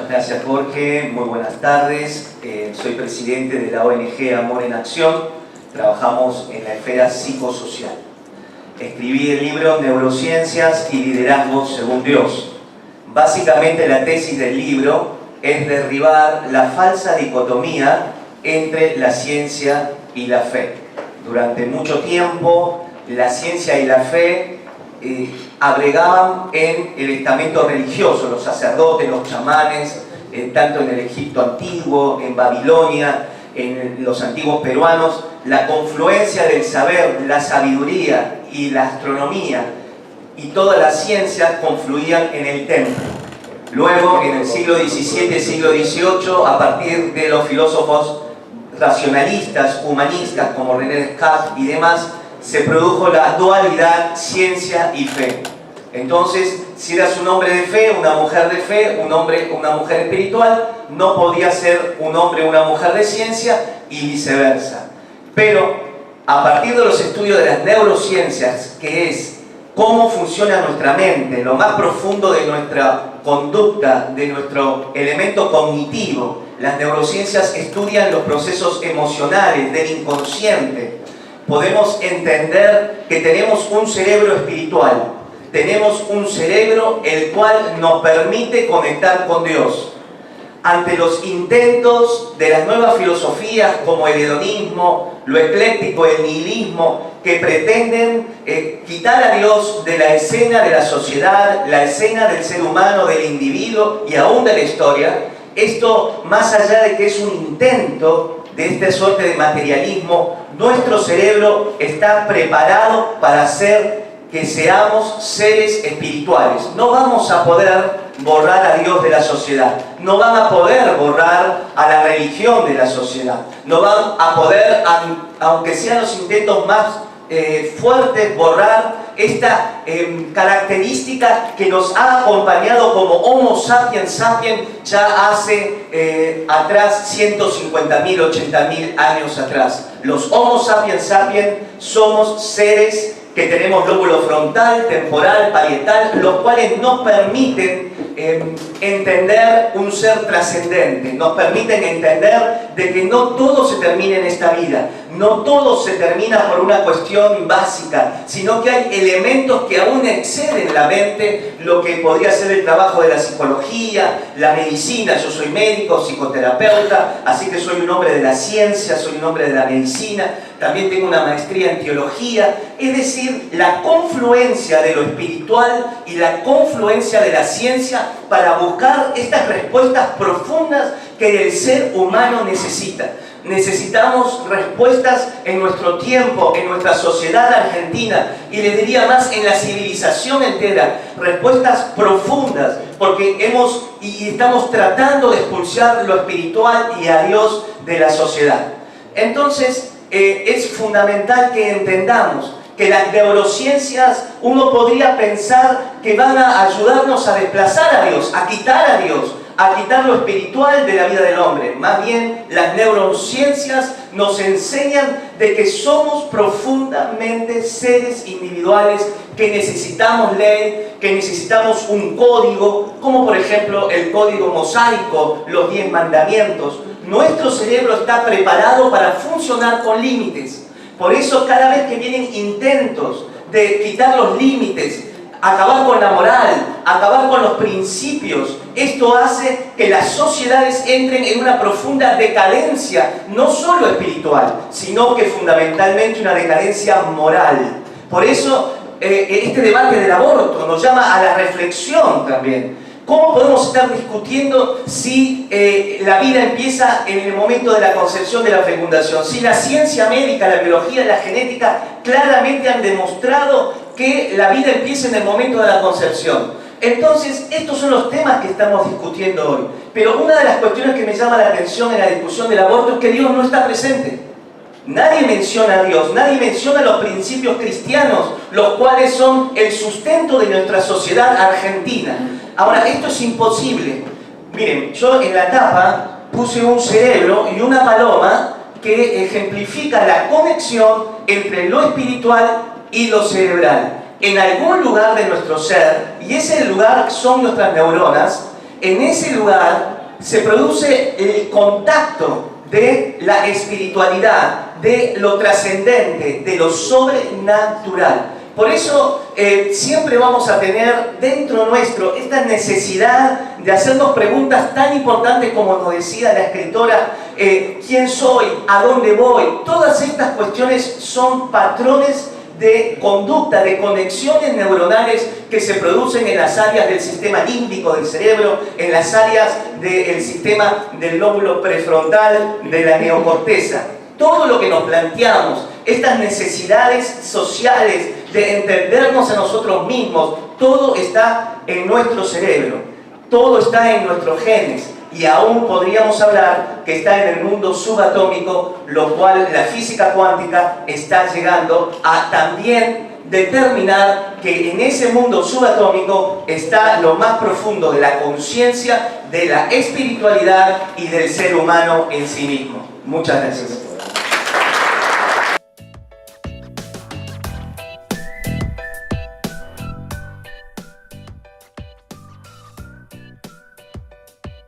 Muchas gracias, Jorge. Muy buenas tardes. Soy presidente de la ONG Amor en Acción. Trabajamos en la esfera psicosocial. Escribí el libro Neurociencias y Liderazgo según Dios. Básicamente la tesis del libro es derribar la falsa dicotomía entre la ciencia y la fe. Durante mucho tiempo la ciencia y la fe agregaban en el estamento religioso, los sacerdotes, los chamanes, tanto en el Egipto antiguo, en Babilonia, en los antiguos peruanos, la confluencia del saber, la sabiduría y la astronomía y todas las ciencias confluían en el templo. Luego, en el siglo XVII, siglo XVIII, a partir de los filósofos racionalistas, humanistas como René Descartes y demás, se produjo la dualidad ciencia y fe. Entonces, si eras un hombre de fe, una mujer de fe, un hombre, una mujer espiritual, no podía ser un hombre o una mujer de ciencia y viceversa. Pero, a partir de los estudios de las neurociencias, que es cómo funciona nuestra mente, lo más profundo de nuestra conducta, de nuestro elemento cognitivo, las neurociencias estudian los procesos emocionales del inconsciente. Podemos entender que tenemos un cerebro espiritual, tenemos un cerebro el cual nos permite conectar con Dios. Ante los intentos de las nuevas filosofías como el hedonismo, lo ecléctico, el nihilismo, que pretenden quitar a Dios de la escena de la sociedad, la escena del ser humano, del individuo y aún de la historia, esto, más allá de que es un intento de esta suerte de materialismo, nuestro cerebro está preparado para hacer que seamos seres espirituales. No vamos a poder borrar a Dios de la sociedad, no van a poder borrar a la religión de la sociedad, no van a poder, aunque sean los intentos más fuertes, borrar esta característica que nos ha acompañado como Homo sapiens sapiens ya hace atrás 150.000, 80.000 años atrás. Los Homo sapiens sapiens somos seres que tenemos lóbulo frontal, temporal, parietal, los cuales nos permiten entender un ser trascendente, nos permiten entender de que no todo se termina en esta vida, no todo se termina por una cuestión básica, sino que hay elementos que aún exceden la mente, lo que podría ser el trabajo de la psicología, la medicina. Yo soy médico, psicoterapeuta, así que soy un hombre de la ciencia, soy un hombre de la medicina, también tengo una maestría en teología, es decir, la confluencia de lo espiritual y la confluencia de la ciencia para buscar estas respuestas profundas que el ser humano necesita. Necesitamos respuestas en nuestro tiempo, en nuestra sociedad argentina, y les diría más, en la civilización entera, respuestas profundas, porque estamos tratando de expulsar lo espiritual y a Dios de la sociedad. Entonces, es fundamental que entendamos que las neurociencias, uno podría pensar que van a ayudarnos a desplazar a Dios, a quitar lo espiritual de la vida del hombre. Más bien, las neurociencias nos enseñan de que somos profundamente seres individuales que necesitamos ley, que necesitamos un código, como por ejemplo el código mosaico, los 10 mandamientos. Nuestro cerebro está preparado para funcionar con límites. Por eso cada vez que vienen intentos de quitar los límites, acabar con la moral, acabar con los principios, esto hace que las sociedades entren en una profunda decadencia, no solo espiritual, sino que fundamentalmente una decadencia moral. Por eso este debate del aborto nos llama a la reflexión también. ¿Cómo podemos estar discutiendo si la vida empieza en el momento de la concepción, de la fecundación? Si la ciencia médica, la biología, la genética claramente han demostrado que la vida empieza en el momento de la concepción. Entonces, estos son los temas que estamos discutiendo hoy. Pero una de las cuestiones que me llama la atención en la discusión del aborto es que Dios no está presente. Nadie menciona a Dios, nadie menciona los principios cristianos, los cuales son el sustento de nuestra sociedad argentina. Ahora, esto es imposible. Miren, yo en la tapa puse un cerebro y una paloma que ejemplifica la conexión entre lo espiritual y lo cerebral. En algún lugar de nuestro ser, y ese lugar son nuestras neuronas, en ese lugar se produce el contacto de la espiritualidad, de lo trascendente, de lo sobrenatural. Por eso siempre vamos a tener dentro nuestro esta necesidad de hacernos preguntas tan importantes como nos decía la escritora, ¿quién soy? ¿A dónde voy? Todas estas cuestiones son patrones de conducta, de conexiones neuronales que se producen en las áreas del sistema límbico del cerebro, en las áreas del sistema del lóbulo prefrontal, de la neocorteza. Todo lo que nos planteamos, estas necesidades sociales de entendernos a nosotros mismos, todo está en nuestro cerebro, todo está en nuestros genes. Y aún podríamos hablar que está en el mundo subatómico, lo cual la física cuántica está llegando a también determinar que en ese mundo subatómico está lo más profundo de la conciencia, de la espiritualidad y del ser humano en sí mismo. Muchas gracias.